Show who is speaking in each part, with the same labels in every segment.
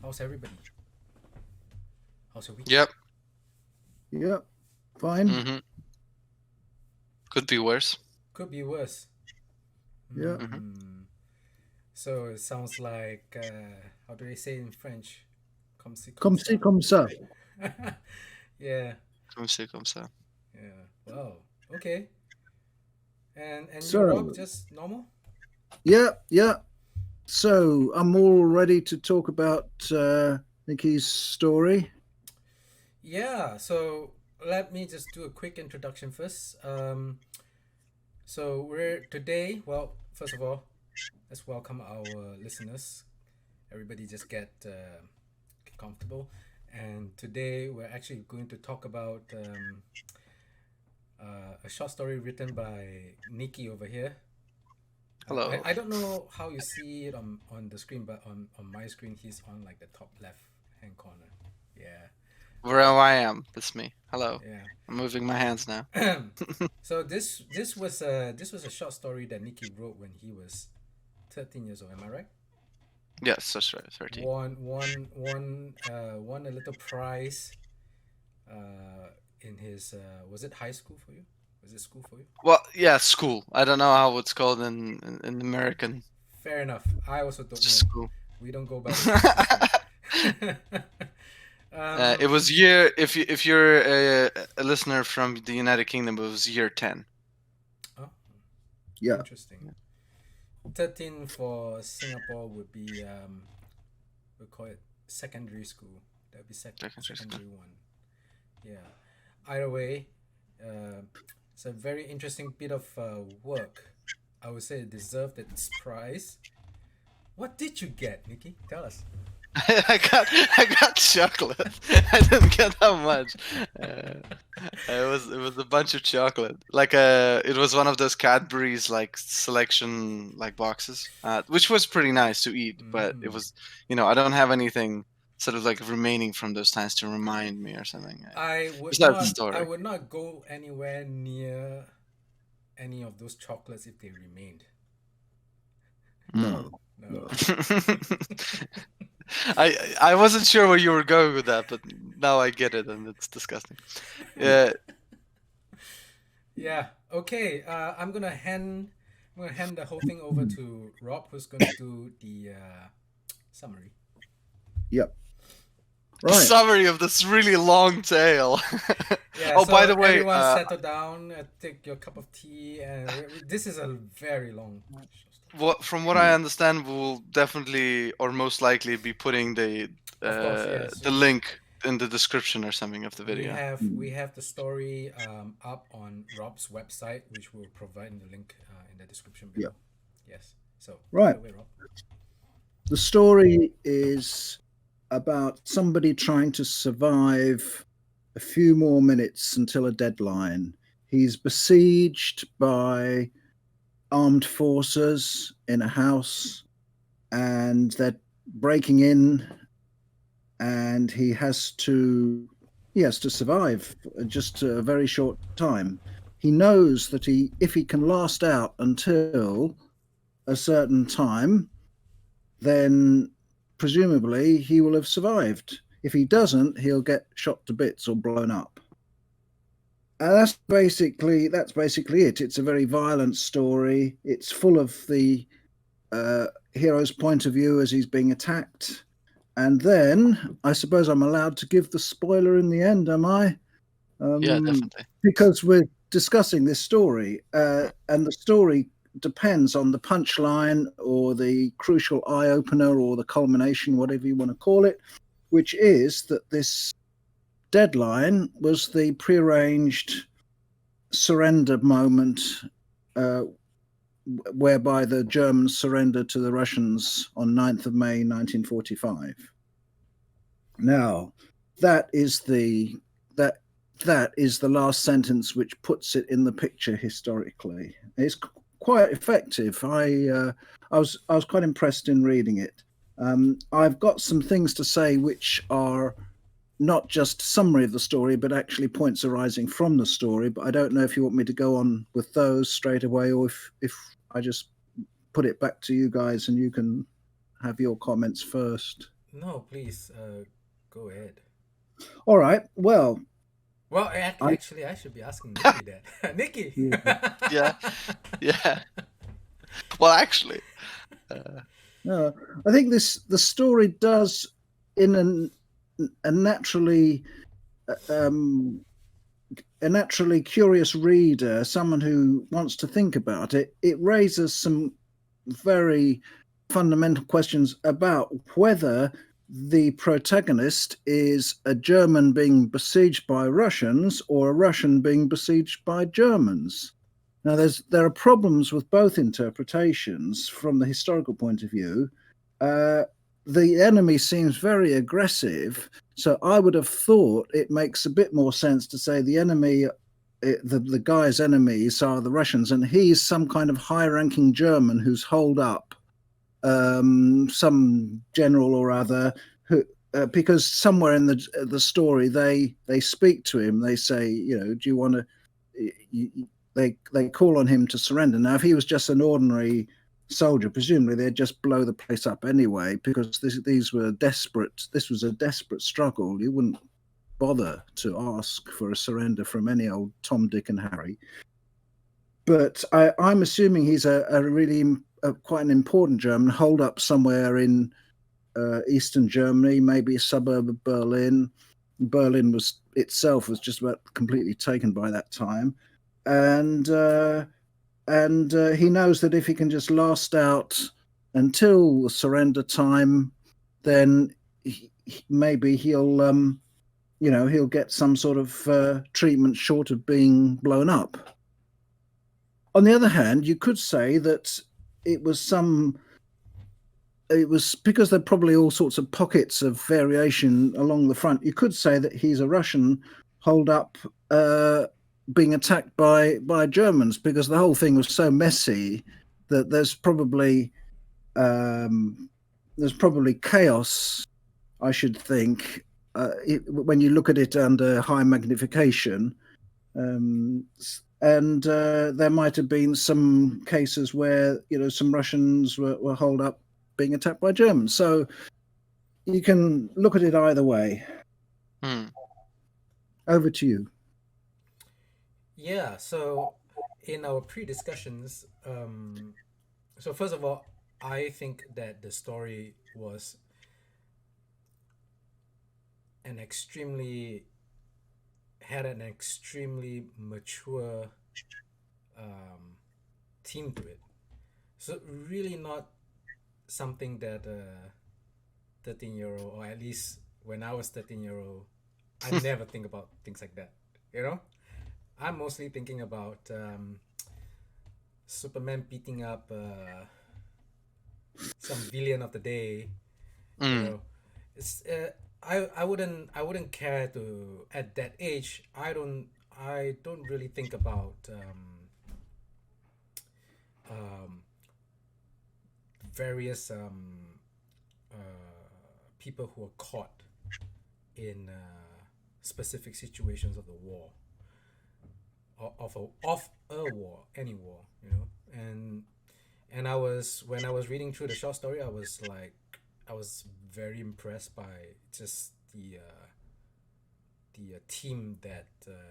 Speaker 1: How's everybody? How's your week?
Speaker 2: Yep.
Speaker 3: Yeah, fine.
Speaker 2: hmm Could be worse.
Speaker 1: Could be worse.
Speaker 3: Yeah,
Speaker 2: hmm
Speaker 1: Hmm. So it sounds like how do they say in French? Comme ci, comme
Speaker 3: comme ci,
Speaker 1: ça.
Speaker 3: comme ça.
Speaker 1: Yeah,
Speaker 2: Comme ci, comme ça.
Speaker 1: yeah. Wow. Okay. And you, Rob,
Speaker 3: So,
Speaker 1: just normal?
Speaker 3: yeah. So, I'm all ready to talk about Nikki's story.
Speaker 1: Yeah. So let me just do a quick introduction first. So we're today. Well, first of all, let's welcome our listeners. Everybody, just get comfortable. And today we're actually going to talk about a short story written by Nikki over here.
Speaker 2: Hello.
Speaker 1: I don't know how you see it on the screen, but on my screen, he's on like the top left hand corner. Yeah,
Speaker 2: Where I am. That's me. Hello.
Speaker 1: yeah.
Speaker 2: I'm moving my hands now.
Speaker 1: So this was a short story that Nikki wrote when he was 13 years old. Am I right?
Speaker 2: Yes, that's right. 13.
Speaker 1: Won a little prize in his was it high school for you? Was it school for you?
Speaker 2: Well, yeah, school. I don't know how it's called in American.
Speaker 1: Fair enough. I also don't
Speaker 2: Just
Speaker 1: know.
Speaker 2: school.
Speaker 1: We don't go by the same system.
Speaker 2: It was year. If you're a listener from the United Kingdom, it was year 10.
Speaker 1: Oh,
Speaker 3: Yeah,
Speaker 1: interesting. 13 for Singapore would be we call it secondary school. That'd be
Speaker 2: Secondary school.
Speaker 1: secondary one. Yeah. Either way, it's a very interesting bit of work. I would say it deserved its prize. What did you get, Nikki? Tell us.
Speaker 2: I got chocolate. I didn't get that much. Uh, it was a bunch of chocolate. Like it was one of those Cadbury's like selection like boxes, which was pretty nice to eat. But it
Speaker 1: Mm.
Speaker 2: was, I don't have anything sort of like remaining from those times to remind me or something. Besides the
Speaker 1: I
Speaker 2: story.
Speaker 1: would not go anywhere near any of those chocolates if they remained.
Speaker 2: Mm.
Speaker 3: no,
Speaker 1: No.
Speaker 3: no.
Speaker 2: I wasn't sure where you were going with that, but now I get it, and it's disgusting. Yeah.
Speaker 1: Yeah. Okay. I'm gonna hand the whole thing over to Rob, who's gonna do the summary.
Speaker 3: Yep.
Speaker 2: A
Speaker 3: Right.
Speaker 2: summary of this really long tale.
Speaker 1: Yeah.
Speaker 2: Oh, by
Speaker 1: So
Speaker 2: the way,
Speaker 1: everyone settle down, take your cup of tea, and this is a very long.
Speaker 2: from what I understand, we'll definitely or most likely be putting
Speaker 1: Of course, yes.
Speaker 2: the link in the description or something of the
Speaker 1: We
Speaker 2: video.
Speaker 1: have
Speaker 3: Mm.
Speaker 1: we have the story up on Rob's website, which we'll provide in the link in the description
Speaker 3: Yep.
Speaker 1: below. Yes. So take
Speaker 3: Right.
Speaker 1: it away, Rob.
Speaker 3: The story is about somebody trying to survive a few more minutes until a deadline. He's besieged by armed forces in a house, and they're breaking in, and he has to survive just a very short time. He knows that if he can last out until a certain time, then presumably he will have survived. If he doesn't, he'll get shot to bits or blown up. And that's basically it. It's a very violent story. It's full of the hero's point of view as he's being attacked. And then I suppose I'm allowed to give the spoiler in the end, am I?
Speaker 2: Yeah,
Speaker 3: Um,
Speaker 2: definitely.
Speaker 3: because we're discussing this story, and the story depends on the punchline or the crucial eye opener or the culmination, whatever you want to call it, which is that this deadline was the prearranged surrender moment, uh, whereby the Germans surrendered to the Russians on 9th of May 1945. Now, that is the that that is the last sentence which puts it in the picture historically. It's quite effective. I was quite impressed in reading it. I've got some things to say which are not just summary of the story, but actually points arising from the story. But I don't know if you want me to go on with those straight away, or if I just put it back to you guys and you can have your comments first.
Speaker 1: No, please, go ahead.
Speaker 3: All right. Well,
Speaker 1: Well,
Speaker 3: I
Speaker 1: actually, I should be asking Nikki that. Nikki.
Speaker 3: yeah,
Speaker 2: Yeah, yeah. Well, actually, uh,
Speaker 3: no, I think the story does in a naturally um, a naturally curious reader, someone who wants to think about it. It raises some very fundamental questions about whether the protagonist is a German being besieged by Russians or a Russian being besieged by Germans. Now, there are problems with both interpretations from the historical point of view. Uh, the enemy seems very aggressive, so I would have thought it makes a bit more sense to say the enemy, the guy's enemies are the Russians, and he's some kind of high-ranking German who's holed up some general or other who. Because somewhere in the story they speak to him, they say, you know, do you want to? They call on him to surrender. Now, if he was just an ordinary soldier, presumably they'd just blow the place up anyway, because these were desperate. This was a desperate struggle. You wouldn't bother to ask for a surrender from any old Tom, Dick, and Harry. But I'm assuming he's a really quite an important German, holed up somewhere in Eastern Germany, maybe a suburb of Berlin. Berlin was itself was just about completely taken by that time, and he knows that if he can just last out until the surrender time, then maybe he'll he'll get some sort of treatment short of being blown up. On the other hand, you could say that it was because there are probably all sorts of pockets of variation along the front. You could say that he's a Russian holed up being attacked by Germans, because the whole thing was so messy that there's probably chaos, I should think, when you look at it under high magnification. And there might have been some cases where, you know, some Russians were holed up being attacked by Germans. So you can look at it either way. Over to you.
Speaker 1: Yeah, so in our pre-discussions, so first of all, I think that the story was had an extremely mature theme to it. So really not something that 13-year-old, or at least when I was 13-year-old, I never think about things like that. You know, I'm mostly thinking about Superman beating up some villain of the day. You know, it's I wouldn't care to, at that age. I don't really think about various people who are caught in specific situations of the war, or of a war, any war, you know. And when I was reading through the short story, I was very impressed by just the theme that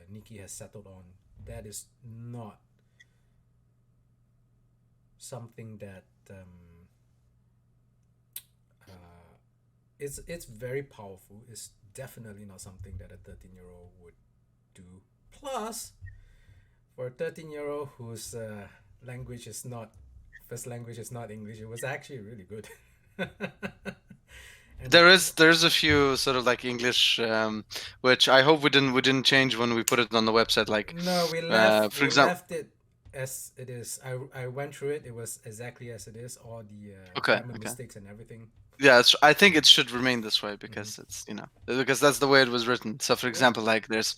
Speaker 1: Nikki has settled on. That is not something that it's very powerful. It's definitely not something that a 13-year-old would do. Plus, for a 13-year-old whose first language is not English, it was actually really good.
Speaker 2: there's a few sort of like English, which I hope we didn't change when we put it on the website. Like,
Speaker 1: no, we left it as it is. I went through it. It was exactly as it is. All the grammar mistakes and everything.
Speaker 2: Yeah, I think it should remain this way, because it's, you know, because that's the way it was written. So, for example, like there's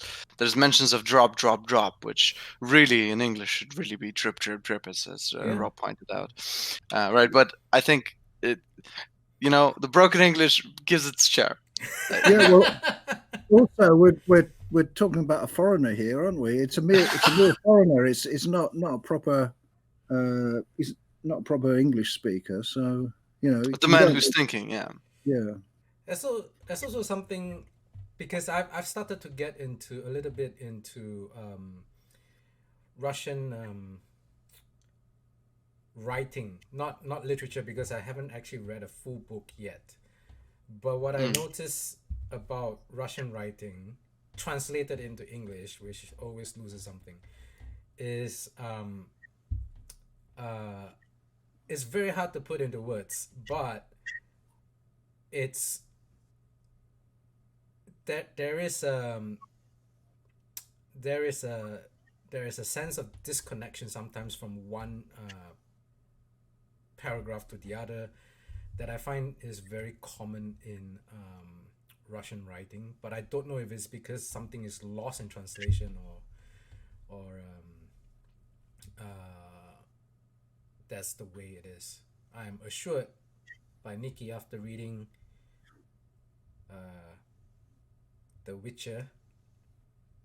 Speaker 2: mentions of drop, drop, drop, which really in English should really be drip, drip, drip, as Rob pointed out. Right, but I think it, you know, the broken English gives its charm.
Speaker 3: Yeah, well, also we're talking about a foreigner here, aren't we? It's a mere foreigner. It's not a proper he's not a proper English speaker. So, you know,
Speaker 2: But the man who's thinking, yeah.
Speaker 1: That's also something because I've started to get into a little bit into Russian writing, not literature because I haven't actually read a full book yet. But what I
Speaker 2: Mm,
Speaker 1: notice about Russian writing translated into English, which always loses something, is uh, it's very hard to put into words, but it's there is there is a there is a sense of disconnection sometimes from one paragraph to the other that I find is very common in Russian writing, but I don't know if it's because something is lost in translation or that's the way it is. I am assured by Nikki after reading uh, The Witcher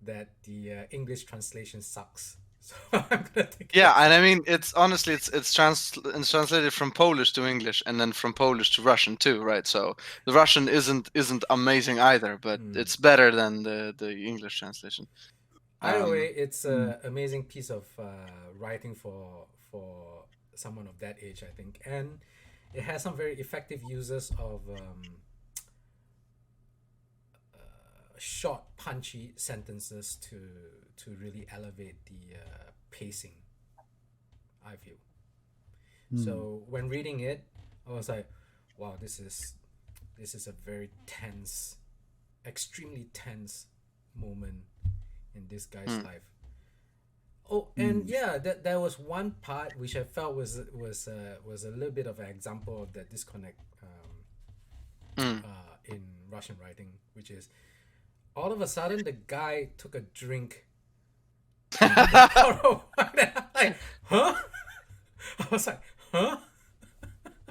Speaker 1: that the English translation sucks. So I'm gonna take it
Speaker 2: yeah,
Speaker 1: as
Speaker 2: and I mean, it's honestly, it's translated from Polish to English, and then from Polish to Russian too, right? So the Russian isn't amazing either, but
Speaker 1: mm.
Speaker 2: it's better than the English translation.
Speaker 1: Either way,
Speaker 2: Um,
Speaker 1: it's
Speaker 3: Mm.
Speaker 1: an amazing piece of writing for someone of that age, I think, and it has some very effective uses of short, punchy sentences to really elevate the pacing. I feel
Speaker 3: Mm.
Speaker 1: so when reading it, I was like, "Wow, this is a very tense, extremely tense moment in this guy's
Speaker 2: mm,
Speaker 1: life." Oh, and
Speaker 3: Mm.
Speaker 1: yeah, that there was one part which I felt was a little bit of an example of that disconnect
Speaker 2: mm.
Speaker 1: in Russian writing, which is all of a sudden the guy took a drink out of like, huh? I was like, huh?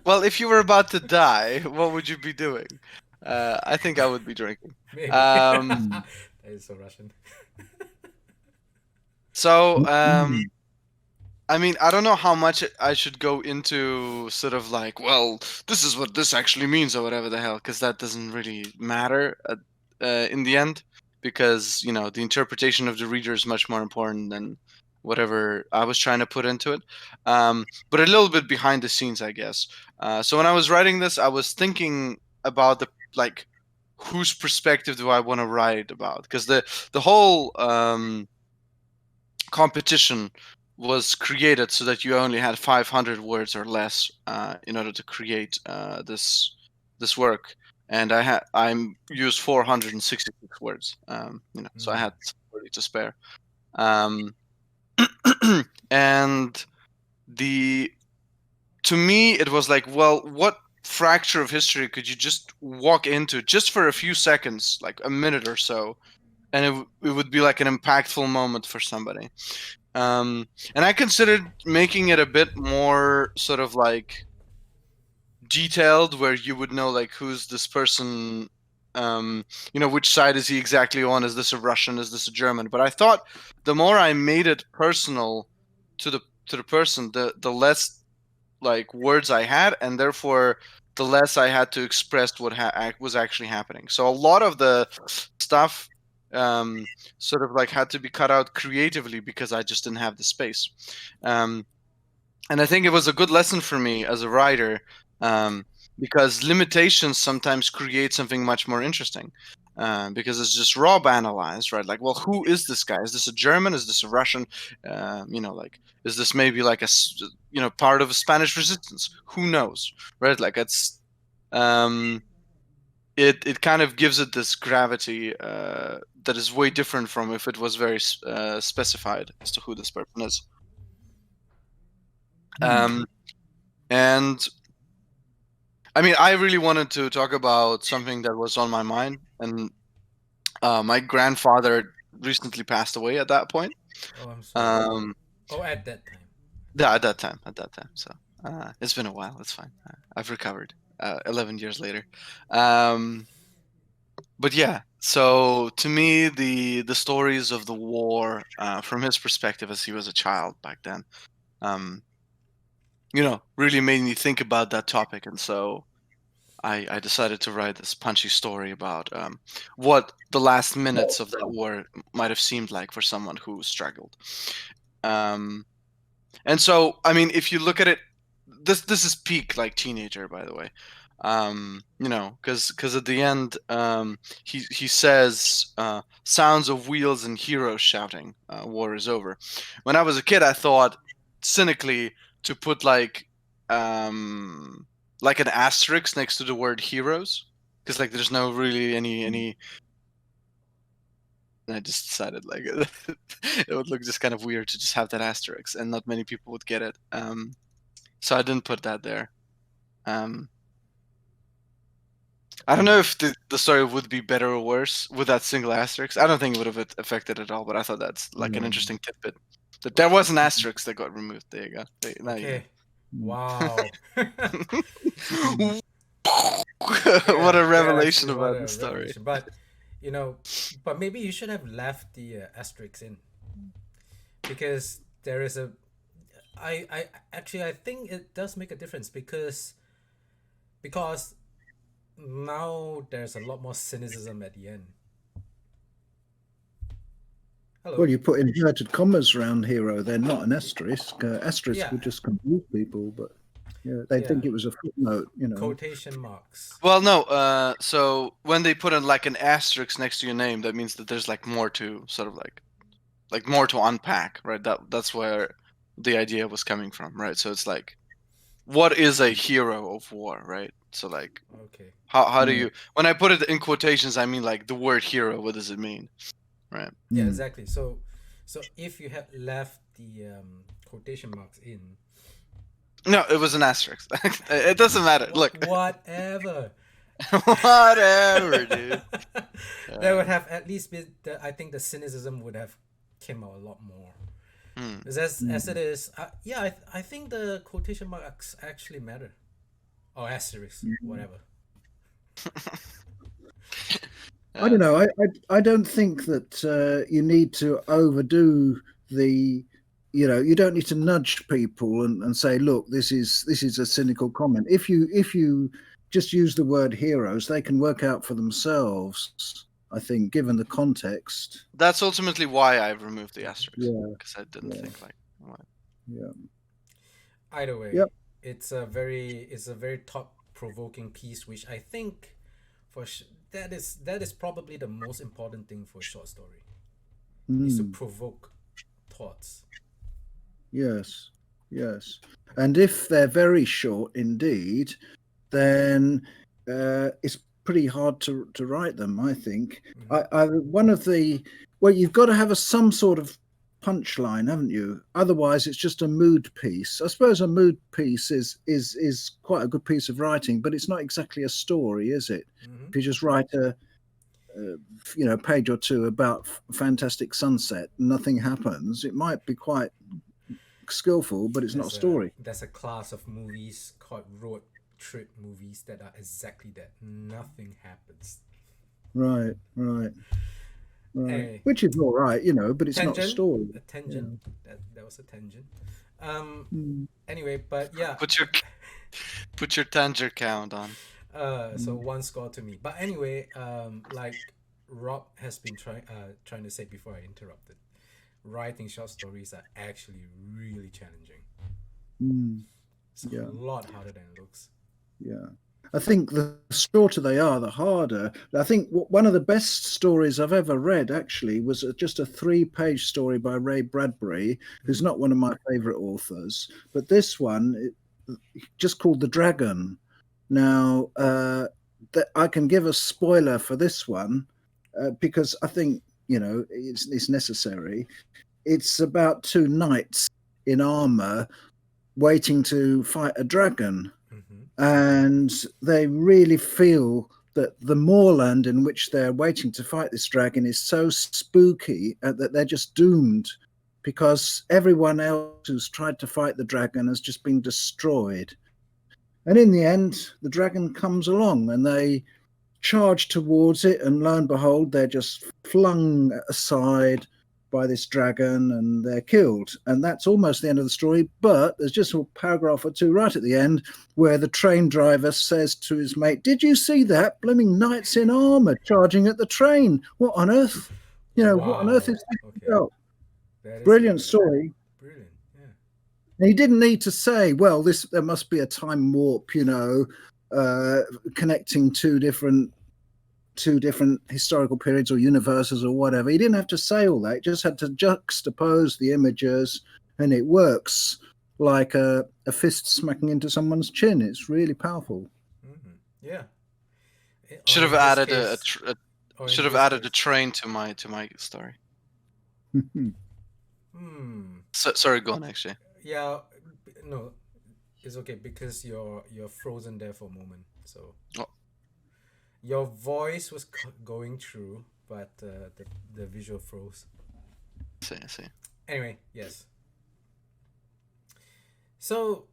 Speaker 2: Well, if you were about to die, what would you be doing? I think I would be drinking.
Speaker 1: Maybe.
Speaker 2: Um,
Speaker 3: Mm.
Speaker 1: That is so Russian.
Speaker 2: so,
Speaker 3: Mm.
Speaker 2: I mean, I don't know how much I should go into sort of like, well, this is what this actually means or whatever the hell, because that doesn't really matter in the end, because, you know, the interpretation of the reader is much more important than whatever I was trying to put into it. But a little bit behind the scenes, I guess. So when I was writing this, I was thinking about like, whose perspective do I want to write about? Because the whole competition was created so that you only had 500 words or less in order to create this work, and I used 466 words. You know, so I
Speaker 1: Mm.
Speaker 2: had 40 to spare. Um, and the to me it was like, well, what fracture of history could you just walk into just for a few seconds, like a minute or so, and it would be like an impactful moment for somebody. And I considered making it a bit more sort of like detailed, where you would know like who's this person, you know, which side is he exactly on? Is this a Russian? Is this a German? But I thought the more I made it personal to the person, the less like words I had, and therefore the less I had to express what was actually happening. So a lot of the stuff um, sort of like had to be cut out creatively because I just didn't have the space. Um, and I think it was a good lesson for me as a writer, um, because limitations sometimes create something much more interesting. Because it's just raw analyzed, right? Like, well, who is this guy? Is this a German? Is this a Russian? You know, like, is this maybe like you know, part of a Spanish resistance? Who knows, right? Like, um, it kind of gives it this gravity that is way different from if it was very specified as to who this person is.
Speaker 3: Mm.
Speaker 2: Um, and I mean, I really wanted to talk about something that was on my mind, and my grandfather recently passed away at that point.
Speaker 1: Oh, I'm sorry.
Speaker 2: Um,
Speaker 1: Oh, at that time.
Speaker 2: yeah, at that time. So it's been a while. It's fine. I've recovered. 11 years later. Um, but yeah, so to me, the stories of the war, from his perspective as he was a child back then, um, you know, really made me think about that topic, and so I decided to write this punchy story about what the last minutes of that war might have seemed like for someone who struggled. And so, I mean, if you look at it, this is peak like teenager, by the way. Because at the end, he says, "Sounds of wheels and heroes shouting, war is over." When I was a kid, I thought cynically to put like an asterisk next to the word heroes, because like there's no really any. And I just decided like it would look just kind of weird to just have that asterisk, and not many people would get it. So I didn't put that there. I don't know if the story would be better or worse with that single asterisk. I don't think it would have affected it at all, but I thought that's like an interesting tidbit. That there was an asterisk that got removed. There you go. Now you know.
Speaker 1: Okay. Wow.
Speaker 2: What a revelation
Speaker 1: Yes,
Speaker 2: about
Speaker 1: what a
Speaker 2: the story.
Speaker 1: revelation. But but maybe you should have left the asterisk in, because there is a. I actually I think it does make a difference because now there's a lot more cynicism at the end. Hello.
Speaker 3: Well, you put inverted commas around hero. They're not an asterisk. Asterisk would just confuse people, but they think it was a footnote.
Speaker 1: Quotation marks.
Speaker 2: Well, no. So when they put in like an asterisk next to your name, that means that there's like more to sort of like more to unpack, right? That's where the idea was coming from, right? So it's like, what is a hero of war, right? So like,
Speaker 1: okay,
Speaker 2: how do you? When I put it in quotations, I mean like the word hero. What does it mean, right?
Speaker 1: Yeah, exactly. So if you had left the quotation marks in.
Speaker 2: No, it was an asterisk. It doesn't matter. Look.
Speaker 1: Whatever.
Speaker 2: Whatever, dude.
Speaker 1: There would have at least been. I think the cynicism would have came out a lot more. As it is, I think the quotation marks actually matter, or asterisk, whatever.
Speaker 3: I don't know. I don't think that you need to overdo the. You don't need to nudge people and say, look, this is a cynical comment. If you just use the word heroes, they can work out for themselves, I think, given the context.
Speaker 2: That's ultimately why I removed the asterisk. Because I didn't think like what.
Speaker 3: Yeah.
Speaker 1: Either way, it's a very thought-provoking piece, which I think that is probably the most important thing for a short story. Is to provoke thoughts.
Speaker 3: Yes. And if they're very short indeed, then it's pretty hard to write them, I think. You've got to have some sort of punchline, haven't you? Otherwise it's just a mood piece. I suppose a mood piece is quite a good piece of writing, but it's not exactly a story, is it? If you just write a page or two about fantastic sunset, nothing happens, it might be quite skillful, but it's not a story.
Speaker 1: There's a class of movies called road trip movies that are exactly that. Nothing happens.
Speaker 3: Right. Anyway, which is all right, but it's not a story.
Speaker 1: A tangent. Yeah. That was a tangent. Anyway, but yeah.
Speaker 2: Put your tangent count on.
Speaker 1: So 1 score to me. But anyway, like Rob has been trying to say before I interrupted, writing short stories are actually really challenging. It's a lot harder than it looks.
Speaker 3: Yeah. I think the shorter they are, the harder. I think one of the best stories I've ever read actually was just a 3-page story by Ray Bradbury, who's not one of my favorite authors. But this one, just called The Dragon. Now, I can give a spoiler for this one because I think, it's necessary. It's about 2 knights in armor waiting to fight a dragon. And they really feel that the moorland in which they're waiting to fight this dragon is so spooky that they're just doomed, because everyone else who's tried to fight the dragon has just been destroyed. And in the end, the dragon comes along and they charge towards it, and lo and behold, they're just flung aside by this dragon, and they're killed. And that's almost the end of the story. But there's just a paragraph or two right at the end where the train driver says to his mate, "Did you see that? Blooming knights in armor charging at the train. What on earth? What on earth is this
Speaker 1: Okay.
Speaker 3: about?"
Speaker 1: That is
Speaker 3: Brilliant
Speaker 1: good.
Speaker 3: story.
Speaker 1: Brilliant. Yeah.
Speaker 3: And he didn't need to say, well, there must be a time warp, connecting two different historical periods or universes or whatever. He didn't have to say all that. He just had to juxtapose the images, and it works like a fist smacking into someone's chin. It's really powerful.
Speaker 1: Hmm. Yeah.
Speaker 2: Should
Speaker 1: Or
Speaker 2: have
Speaker 1: in this
Speaker 2: added
Speaker 1: case-
Speaker 2: a
Speaker 1: or in
Speaker 2: should have
Speaker 1: this
Speaker 2: added a
Speaker 1: case-
Speaker 2: train to my story.
Speaker 1: Hmm.
Speaker 2: Sorry, go on. Actually,
Speaker 1: Yeah. No, it's okay because you're frozen there for a moment. So
Speaker 2: Oh.
Speaker 1: your voice was going through, but the visual froze.
Speaker 2: I see.
Speaker 1: Anyway, yes. So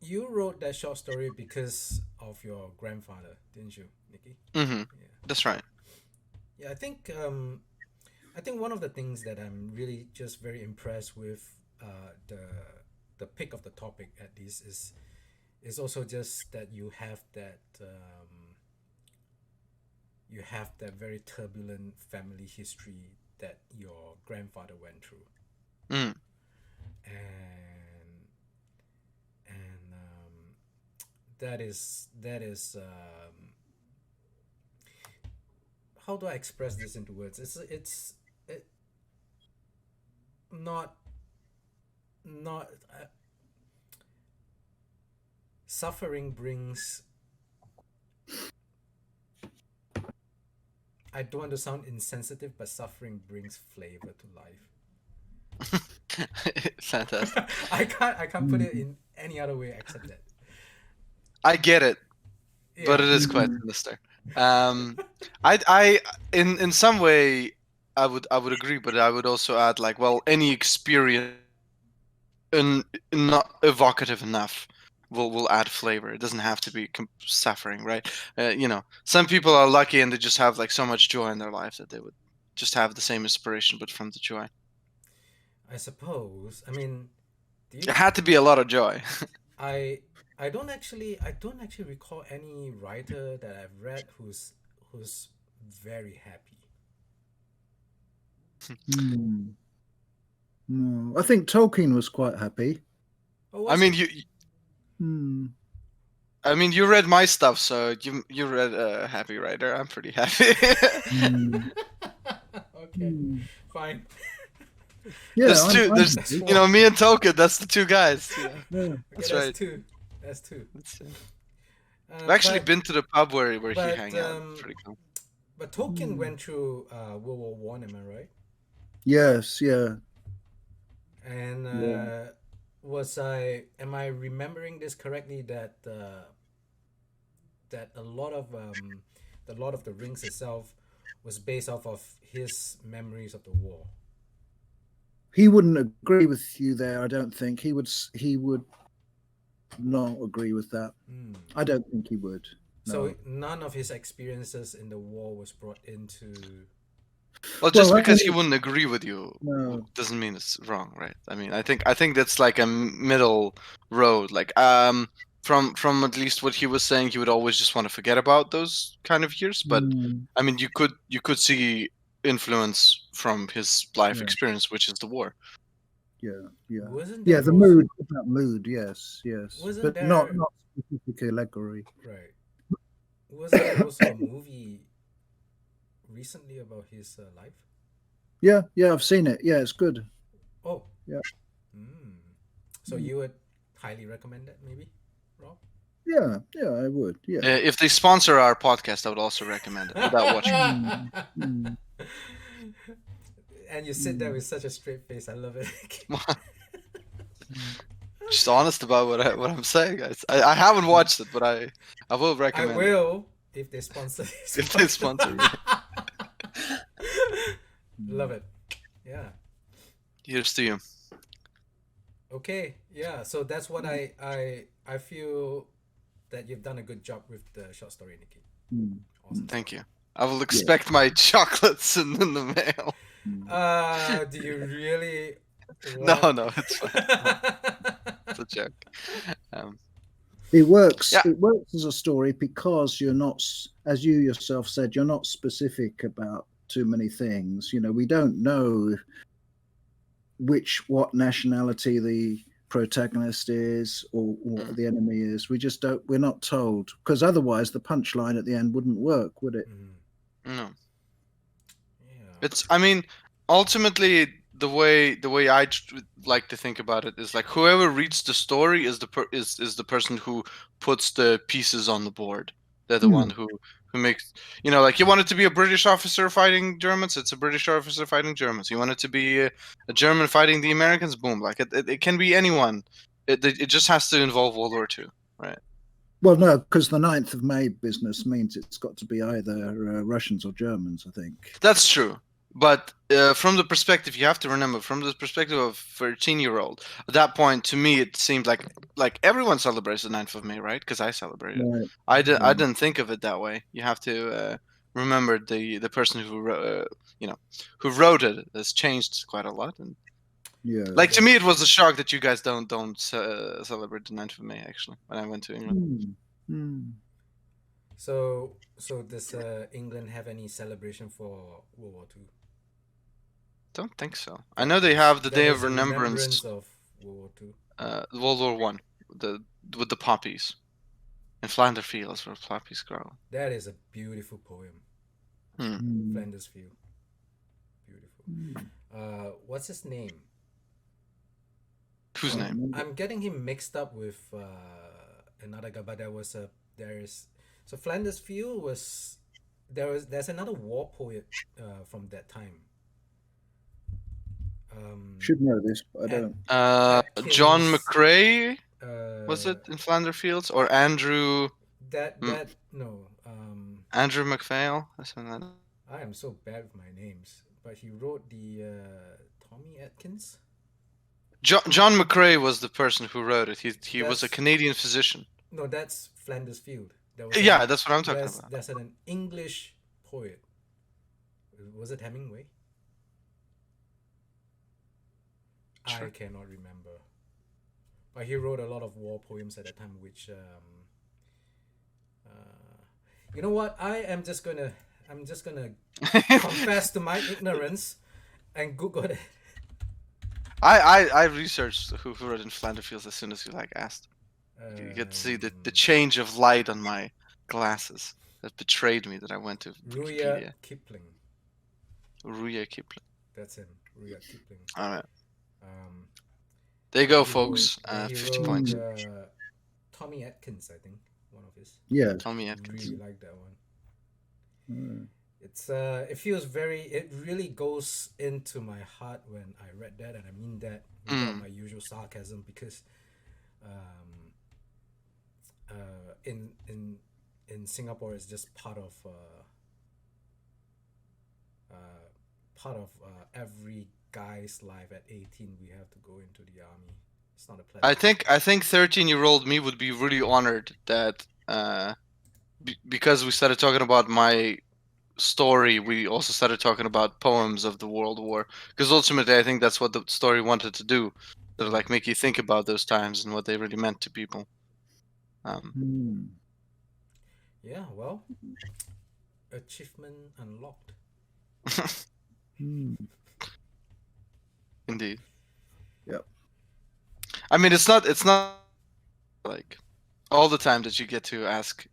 Speaker 1: you wrote that short story because of your grandfather, didn't you, Nikki?
Speaker 2: Mm-hmm.
Speaker 1: Yeah.
Speaker 2: That's right.
Speaker 1: Yeah, I think one of the things that I'm really just very impressed with the pick of the topic at least is also just that you have that very turbulent family history that your grandfather went through,
Speaker 2: Mm.
Speaker 1: and that is how do I express this into words? It's not suffering brings. I don't want to sound insensitive, but suffering brings flavor to life.
Speaker 2: Fantastic.
Speaker 1: I can't put it in any other way except that.
Speaker 2: I get it, but
Speaker 1: Yeah.
Speaker 2: it is quite sinister. I in some way I would agree, but I would also add like, well, any experience not evocative enough will add flavor. It doesn't have to be suffering, right? Some people are lucky and they just have like so much joy in their life that they would just have the same inspiration, but from the joy.
Speaker 1: I suppose. I mean,
Speaker 2: It had to be a lot of joy.
Speaker 1: I don't actually recall any writer that I've read who's very happy.
Speaker 3: No, I think Tolkien was quite happy.
Speaker 1: Oh,
Speaker 2: I
Speaker 1: was
Speaker 2: mean,
Speaker 1: he?
Speaker 2: you read my stuff, so you read a happy writer. I'm pretty happy.
Speaker 1: Okay, fine.
Speaker 3: Yeah,
Speaker 2: there's
Speaker 3: I'm-
Speaker 2: two.
Speaker 3: I'm
Speaker 2: There's
Speaker 3: happy.
Speaker 2: me and Token. That's the two guys. Yeah,
Speaker 3: Yeah.
Speaker 2: that's
Speaker 1: Okay,
Speaker 2: right.
Speaker 1: two. That's two.
Speaker 2: I've actually
Speaker 1: But-
Speaker 2: been to the pub where he
Speaker 1: but,
Speaker 2: hang out. Pretty cool.
Speaker 1: But Tolkien went through World War One. Am I right?
Speaker 3: Yes, yeah.
Speaker 1: And am I remembering this correctly that that a lot of the Lord of the Rings itself was based off of his memories of the war?
Speaker 3: He wouldn't agree with you there. I don't think he would not agree with that. I don't think he would. No.
Speaker 1: So none of his experiences in the war was brought into.
Speaker 2: Well, just
Speaker 3: Well, I
Speaker 2: because he
Speaker 3: mean-
Speaker 2: wouldn't agree with you
Speaker 3: No.
Speaker 2: doesn't mean it's wrong, right? I mean, I think that's like a middle road. Like, from at least what he was saying, he would always just want to forget about those kind of years. But I mean, you could see influence from his life
Speaker 3: Yeah.
Speaker 2: experience, which is the war.
Speaker 3: Yeah.
Speaker 1: Wasn't
Speaker 3: Yeah,
Speaker 1: there
Speaker 3: the
Speaker 1: also-
Speaker 3: mood. That mood, yes.
Speaker 1: Wasn't
Speaker 3: But
Speaker 1: there-
Speaker 3: not specific allegory.
Speaker 1: Right. Wasn't there also a movie recently about his life?
Speaker 3: Yeah, I've seen it. Yeah, it's good.
Speaker 1: Oh.
Speaker 3: Yeah.
Speaker 1: So you would highly recommend that, maybe, Rob?
Speaker 3: Yeah, I would. Yeah.
Speaker 2: If they sponsor our podcast, I would also recommend it without watching.
Speaker 3: Mm.
Speaker 1: And you sit there with such a straight face. I love it.
Speaker 2: Just honest about what I'm saying, guys. I haven't watched it, but I will
Speaker 1: I
Speaker 2: recommend.
Speaker 1: will if they sponsor this.
Speaker 2: If they sponsor me.
Speaker 1: Love it. Yeah.
Speaker 2: Here's to you.
Speaker 1: Okay. Yeah. So that's what I feel that you've done a good job with the short story, Nikki.
Speaker 3: Mm.
Speaker 1: Awesome.
Speaker 2: Thank you. I will expect my chocolates in the mail.
Speaker 1: Do you really
Speaker 2: No,
Speaker 1: want...
Speaker 2: no, it's fine. It's a joke.
Speaker 3: It works.
Speaker 2: Yeah.
Speaker 3: It works as a story because you're not, as you yourself said, you're not specific about too many things. We don't know what nationality the protagonist is or what the enemy is. We just don't. We're not told, because otherwise the punchline at the end wouldn't work, would it?
Speaker 2: No.
Speaker 1: Yeah.
Speaker 2: It's. I mean, ultimately, the way I like to think about it is like whoever reads the story is the person who puts the pieces on the board. They're the one who makes, like you want it to be a British officer fighting Germans, it's a British officer fighting Germans. You want it to be a German fighting the Americans, boom. Like it can be anyone. It just has to involve World War II, right?
Speaker 3: Well, no, because the 9th of May business means it's got to be either Russians or Germans, I think.
Speaker 2: That's true. But from the perspective, you have to remember, from the perspective of a 13-year-old, at that point, to me, it seemed like everyone celebrates the 9th of May, right? Because I celebrated.
Speaker 3: Right.
Speaker 2: I didn't think of it that way. You have to remember the person who wrote it has changed quite a lot. And
Speaker 3: Yeah.
Speaker 2: like to me, it was a shock that you guys don't celebrate the 9th of May. Actually, when I went to England.
Speaker 1: So does England have any celebration for World War II?
Speaker 2: Don't think so. I know they have the
Speaker 1: That
Speaker 2: Day
Speaker 1: is
Speaker 2: of
Speaker 1: a
Speaker 2: Remembrance.
Speaker 1: of World War II.
Speaker 2: World War One, with the poppies, in Flanders Fields where poppies grow.
Speaker 1: That is a beautiful poem. Flanders Field. Beautiful. What's his name?
Speaker 2: Whose name?
Speaker 1: I'm getting him mixed up with another guy, but so Flanders Field was there's another war poet from that time.
Speaker 3: Should know this, but I don't.
Speaker 2: John
Speaker 1: Atkins,
Speaker 2: McCrae was it in Flanders Fields, or Andrew?
Speaker 1: No.
Speaker 2: Andrew McPhail. That's another.
Speaker 1: I am so bad with my names, but he wrote the Tommy Atkins.
Speaker 2: John McCrae was the person who wrote it. He was a Canadian physician.
Speaker 1: No, that's Flanders Field.
Speaker 2: That's what I'm talking about.
Speaker 1: That's an English poet. Was it Hemingway? Sure. I cannot remember. But he wrote a lot of war poems at that time, which you know what? I'm just gonna confess to my ignorance and Google it.
Speaker 2: I researched who wrote in Flanders Fields as soon as you asked. You could see the change of light on my glasses that betrayed me that I went to Wikipedia. Rudyard Kipling.
Speaker 1: That's him, Rudyard Kipling.
Speaker 2: All right. There you go, folks.
Speaker 1: He
Speaker 2: 50
Speaker 1: wrote,
Speaker 2: points.
Speaker 1: Tommy Atkins, I think, one of his.
Speaker 3: Yeah.
Speaker 2: Tommy Atkins.
Speaker 1: Really like that one. It feels it really goes into my heart when I read that, and I mean that without my usual sarcasm, because in Singapore it's just part of every guy's life. At 18 we have to go into the army. It's not a pleasure.
Speaker 2: I think 13-year-old me would be really honored that because we started talking about my story, we also started talking about poems of the World War, because ultimately I think that's what the story wanted to do, to make you think about those times and what they really meant to people.
Speaker 1: Yeah, well, achievement unlocked.
Speaker 2: Indeed.
Speaker 3: Yep.
Speaker 2: I mean, it's not like all the time that you get to ask.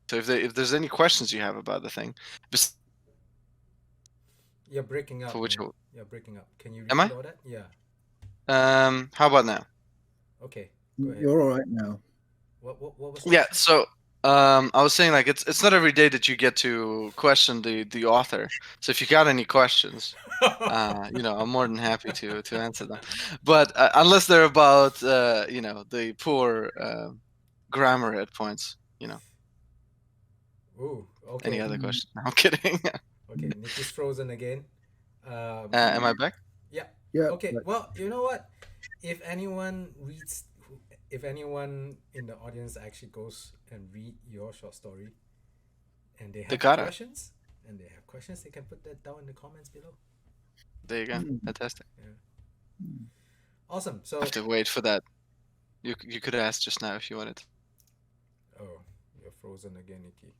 Speaker 2: So if there's any questions you have about the thing,
Speaker 1: you're breaking up.
Speaker 2: For which
Speaker 1: you're breaking up. Can you
Speaker 2: repeat
Speaker 1: all that? Yeah.
Speaker 2: How about now?
Speaker 1: Okay. Go ahead.
Speaker 3: You're all right now.
Speaker 1: What was?
Speaker 2: Yeah. So I was saying it's not every day that you get to question the author. So if you got any questions, I'm more than happy to answer them. But unless they're about the poor grammar at points,
Speaker 1: Ooh, okay.
Speaker 2: Any other questions? No, I'm kidding.
Speaker 1: Okay, Nikki's frozen again.
Speaker 2: Am I back?
Speaker 1: Yeah.
Speaker 3: Yeah.
Speaker 1: Okay. Well, you know what? If anyone in the audience actually goes and read your short story, and they
Speaker 2: They
Speaker 1: have
Speaker 2: gotta.
Speaker 1: questions, they can put that down in the comments below.
Speaker 2: There you go.
Speaker 3: Mm.
Speaker 2: Fantastic.
Speaker 1: Awesome.
Speaker 2: I
Speaker 1: So,
Speaker 2: have to wait for that. You could ask just now if you wanted.
Speaker 1: oh, you're frozen again, Nikki.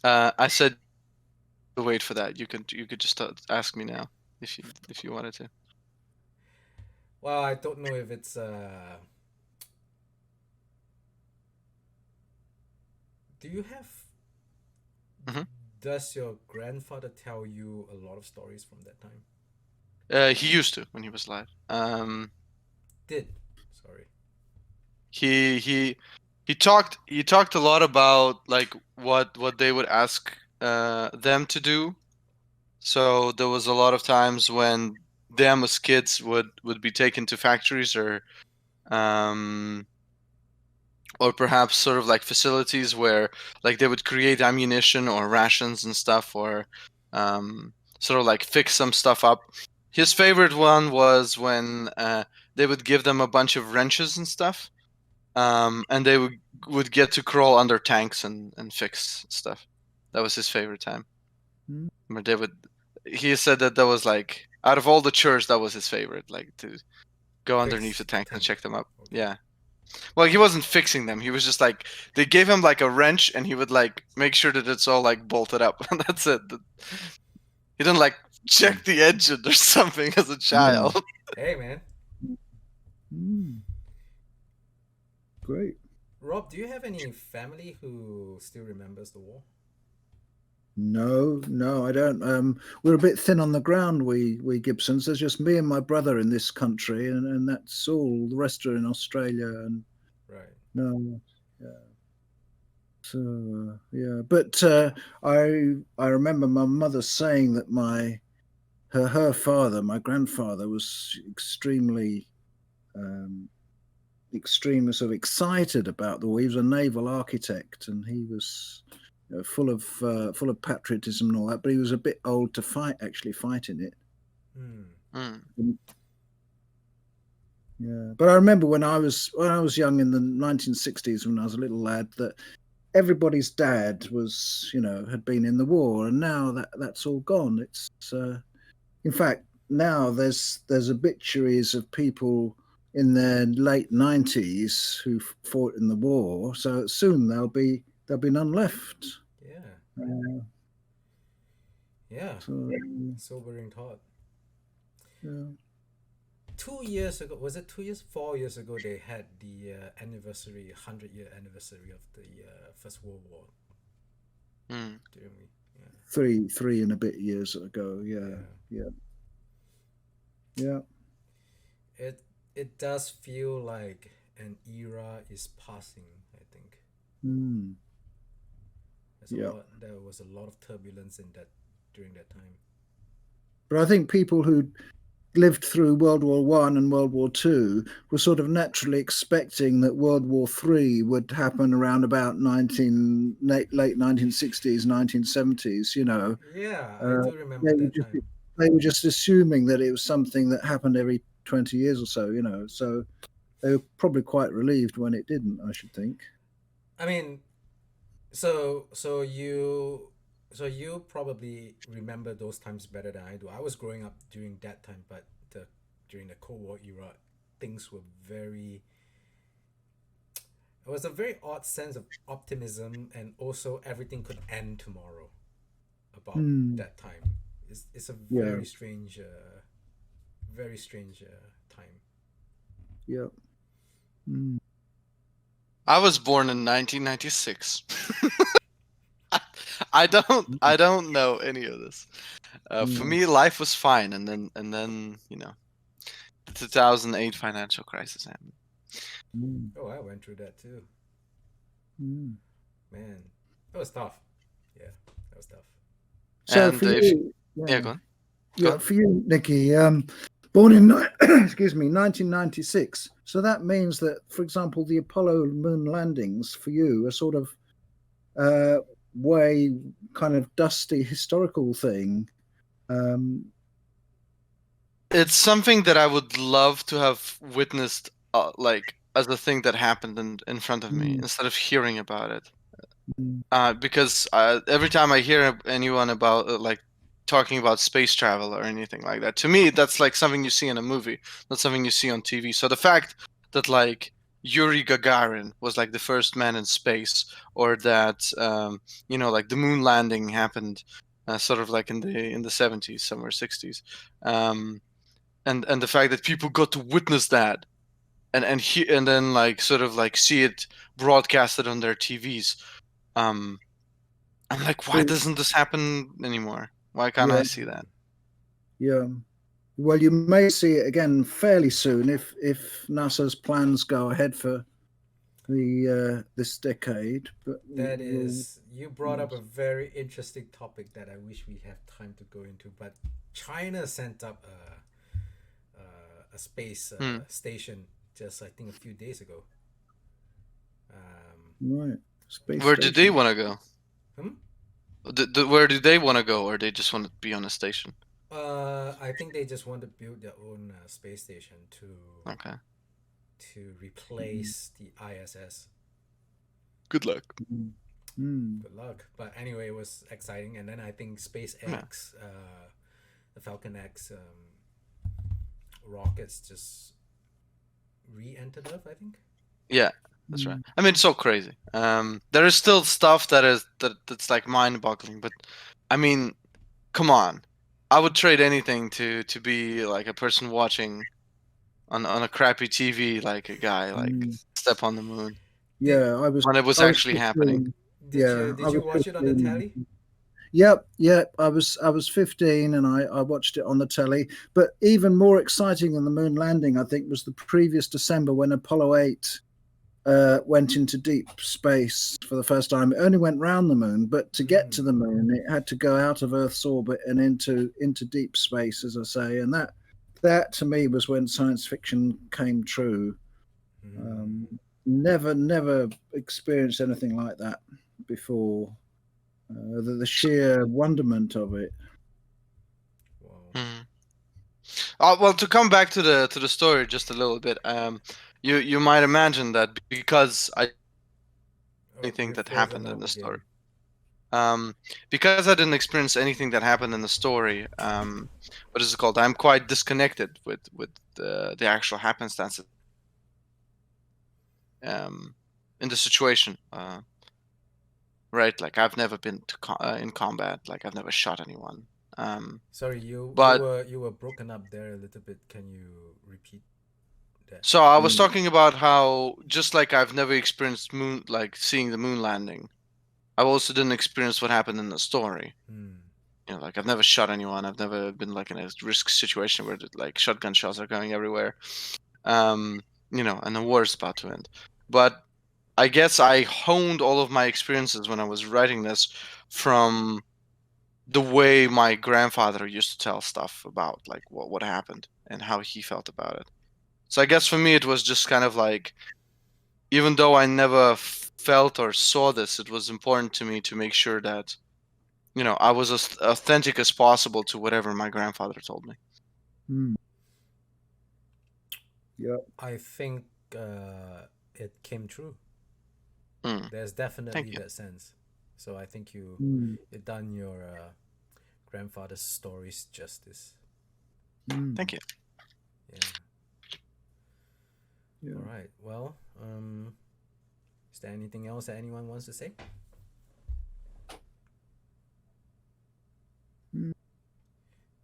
Speaker 2: I said to wait for that. You could just ask me now if you wanted to.
Speaker 1: Well, I don't know if it's do you have
Speaker 2: Mhm.
Speaker 1: does your grandfather tell you a lot of stories from that time?
Speaker 2: He used to when he was alive.
Speaker 1: Did. Sorry.
Speaker 2: He talked a lot about like what they would ask them to do. So there was a lot of times when them as kids would be taken to factories or perhaps sort of like facilities where like they would create ammunition or rations and stuff, or sort of like fix some stuff up. His favorite one was when they would give them a bunch of wrenches and stuff, and they would get to crawl under tanks and fix stuff. That was his favorite time.
Speaker 3: Mm.
Speaker 2: Where they would. He said that was like out of all the chores, that was his favorite, like to go underneath the tank and check them up.
Speaker 1: Okay.
Speaker 2: Yeah. Well, he wasn't fixing them. He was just like they gave him like a wrench, and he would like make sure that it's all like bolted up. That's it. He didn't like check the engine or something as a child.
Speaker 1: Hey, man.
Speaker 3: Mm. Great.
Speaker 1: Rob, do you have any family who still remembers the war?
Speaker 3: No, I don't. We're a bit thin on the ground, we Gibsons. There's just me and my brother in this country, and that's all. The rest are in Australia, and
Speaker 1: Right.
Speaker 3: no, yeah. So yeah, but I remember my mother saying that her father, my grandfather, was extremely sort of excited about the war. He was a naval architect, and he was full of patriotism and all that. But he was a bit old to actually fight in it.
Speaker 1: Hmm.
Speaker 3: Yeah, but I remember when I was young in the 1960s, when I was a little lad, that everybody's dad was, had been in the war, and now that's all gone. It's in fact now there's obituaries of people in their late 90s who fought in the war. So soon there'll be none left.
Speaker 1: Yeah. Yeah.
Speaker 3: So,
Speaker 1: Sobering thought.
Speaker 3: yeah.
Speaker 1: 2 years ago, was it 2 years? 4 years ago, they had the 100-year anniversary of the First World War.
Speaker 2: Mm.
Speaker 3: Yeah. Three and a bit years ago. Yeah.
Speaker 1: It does feel like an era is passing, I think.
Speaker 3: Mm.
Speaker 1: There was a lot of turbulence during that time.
Speaker 3: But I think people who lived through World War One and World War Two were sort of naturally expecting that World War Three would happen around about late 1960s, 1970s.
Speaker 1: Yeah, I do remember that time.
Speaker 3: They were just assuming that it was something that happened every 20 years or so. So they were probably quite relieved when it didn't, I should think.
Speaker 1: I mean, so you probably remember those times better than I do. I was growing up during that time, but during the Cold War era, things were it was a very odd sense of optimism, and also everything could end tomorrow about that time. It's a very strange time.
Speaker 3: Yeah. Mm.
Speaker 2: I was born in 1996. I don't know any of this. For me, life was fine, and then the 2008 financial crisis happened.
Speaker 1: Oh, I went through that too.
Speaker 3: Mm.
Speaker 1: Man, that was tough. Yeah, that was tough.
Speaker 3: So
Speaker 2: And
Speaker 3: for you,
Speaker 2: go on.
Speaker 3: Yeah, for you, Nikki, born in 1996. So that means that, for example, the Apollo moon landings for you are sort of way kind of dusty historical thing.
Speaker 2: It's something that I would love to have witnessed, like as a thing that happened in front of me, instead of hearing about it. Because every time I hear anyone about like talking about space travel or anything like that, to me that's like something you see in a movie, not something you see on TV. So the fact that like Yuri Gagarin was like the first man in space, or that like the moon landing happened, sort of like in the 70s, somewhere 60s, and the fact that people got to witness that, and then like sort of like see it broadcasted on their TVs. I'm like, why
Speaker 3: Well,
Speaker 2: doesn't this happen anymore? Why can't
Speaker 3: yeah,
Speaker 2: I see that?
Speaker 3: yeah. Well, you may see it again fairly soon if NASA's plans go ahead for the this decade. But
Speaker 1: That is, you brought up a very interesting topic that I wish we have time to go into. But China sent up a space
Speaker 2: Hmm.
Speaker 1: station just I think a few days ago.
Speaker 3: right, space
Speaker 2: Where did they
Speaker 3: station.
Speaker 2: want to go?
Speaker 1: Hmm?
Speaker 2: Where do they want to go, or they just want to be on a station?
Speaker 1: I think they just want to build their own space station
Speaker 2: Okay.
Speaker 1: to replace the ISS.
Speaker 2: Good luck.
Speaker 3: Mm.
Speaker 1: Good luck. But anyway, it was exciting. And then I think
Speaker 2: Yeah.
Speaker 1: SpaceX, the Falcon X rockets just re-entered Earth. I think.
Speaker 2: Yeah, that's right. I mean, it's so crazy. There is still stuff that's like mind-boggling, but I mean, come on. I would trade anything to be like a person watching on a crappy TV, like a guy like
Speaker 3: Mm.
Speaker 2: step on the moon
Speaker 1: Did
Speaker 3: Yeah,
Speaker 2: when it was
Speaker 3: I was
Speaker 2: actually happening.
Speaker 3: 15. Yeah, I
Speaker 1: did you
Speaker 3: was
Speaker 1: watch it on the
Speaker 3: 15.
Speaker 1: telly?
Speaker 3: Yep. I was 15 and I watched it on the telly. But even more exciting than the moon landing, I think, was the previous December when Apollo 8 went into deep space for the first time. It only went round the moon, but to get to the moon, it had to go out of Earth's orbit and into deep space, as I say. And that to me was when science fiction came true. Never experienced anything like that before. The sheer wonderment of it.
Speaker 1: Wow.
Speaker 2: Mhm. Well, to come back to the story just a little bit, you might imagine that because anything
Speaker 1: You're
Speaker 2: that
Speaker 1: frozen
Speaker 2: happened
Speaker 1: up
Speaker 2: in the story.
Speaker 1: again.
Speaker 2: Because I didn't experience anything that happened in the story, what is it called? I'm quite disconnected with the actual happenstances in the situation. Right, like I've never been in combat. Like I've never shot anyone.
Speaker 1: Sorry, you
Speaker 2: But
Speaker 1: you were broken up there a little bit. Can you repeat that?
Speaker 2: so I was
Speaker 3: Mm.
Speaker 2: talking about how just like I've never experienced moon, like seeing the moon landing. I also didn't experience what happened in the story. Like I've never shot anyone. I've never been like in a risk situation where like shotgun shells are going everywhere. And the war is about to end. But I guess I honed all of my experiences when I was writing this from the way my grandfather used to tell stuff about like what happened and how he felt about it. So I guess for me it was just kind of like, even though I never felt or saw this, it was important to me to make sure that I was as authentic as possible to whatever my grandfather told me.
Speaker 3: Mm. Yeah.
Speaker 1: I think it came true.
Speaker 2: Mm,
Speaker 1: There's
Speaker 2: thank
Speaker 1: definitely
Speaker 2: you.
Speaker 1: that sense. So I think
Speaker 3: Mm.
Speaker 1: you've done your grandfather's stories justice.
Speaker 3: Mm.
Speaker 2: Thank you.
Speaker 1: Yeah.
Speaker 3: Yeah.
Speaker 1: All right. Well, is there anything else that anyone wants to say?
Speaker 3: Mm.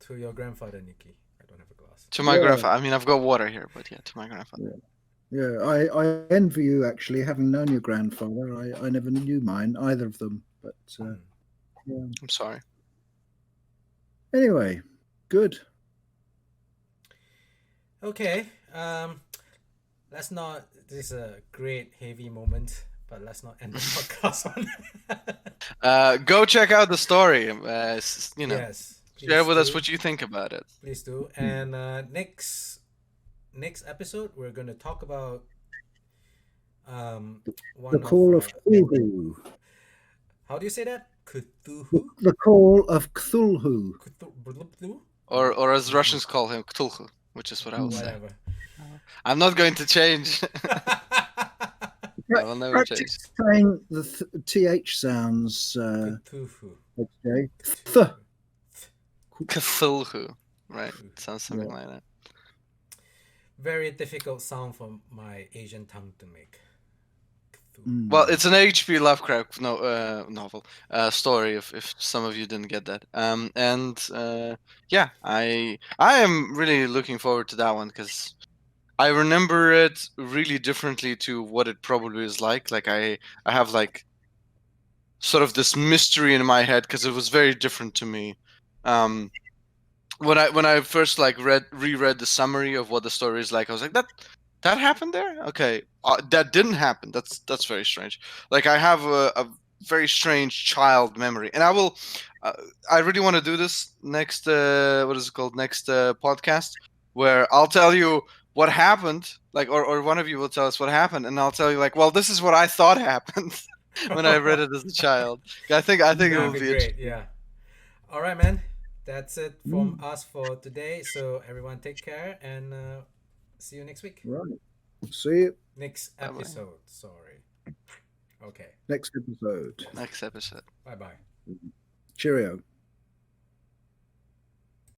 Speaker 1: To your grandfather, Nikki. I don't have a glass.
Speaker 2: To my
Speaker 3: Yeah.
Speaker 2: grandfather. I mean, I've got water here, but yeah, to my grandfather.
Speaker 3: Yeah, I envy you actually, having known your grandfather. I never knew mine, either of them. But yeah.
Speaker 2: I'm sorry.
Speaker 3: Anyway, good.
Speaker 1: Okay. Let's not. This is a great heavy moment, but let's not end the podcast on.
Speaker 2: Go check out the story.
Speaker 1: Yes.
Speaker 2: Share with us
Speaker 1: do.
Speaker 2: what you think about it.
Speaker 1: Please do. And next episode, we're gonna talk about one
Speaker 3: The Call of Cthulhu.
Speaker 1: how do you say that? Cthulhu.
Speaker 3: The Call of Cthulhu.
Speaker 1: Cthulhu.
Speaker 2: Or as Russians call him, Cthulhu, which is what I will say.
Speaker 1: Whatever.
Speaker 2: I'm not going to change. That will never change.
Speaker 3: Practice saying the th sounds,
Speaker 1: Cthulhu.
Speaker 3: okay.
Speaker 1: Cthulhu.
Speaker 2: Cthulhu, right? Sounds something
Speaker 3: Yeah.
Speaker 2: like that.
Speaker 1: Very difficult sound for my Asian tongue to make. Cthulhu.
Speaker 3: Mm.
Speaker 2: Well, it's an H.P. Lovecraft novel story. If some of you didn't get that, yeah, I am really looking forward to that one because I remember it really differently to what it probably is like. Like I have like sort of this mystery in my head because it was very different to me. When I first like reread the summary of what the story is like, I was like, that happened there. Okay, that didn't happen. That's very strange. Like I have a very strange child memory, and I will. I really want to do this next. What is it called? Next podcast, where I'll tell you what happened. Like, or one of you will tell us what happened, and I'll tell you like, well, this is what I thought happened when I read it as a child. I think it
Speaker 1: That'd
Speaker 2: will
Speaker 1: be
Speaker 2: be
Speaker 1: great. Yeah. All right, man. That's it from us for today. So everyone, take care and see you next week.
Speaker 3: Right. See you
Speaker 1: Next
Speaker 2: Bye-bye.
Speaker 1: episode. Sorry. Okay.
Speaker 3: next episode.
Speaker 2: next episode.
Speaker 1: Bye bye.
Speaker 3: Cheerio.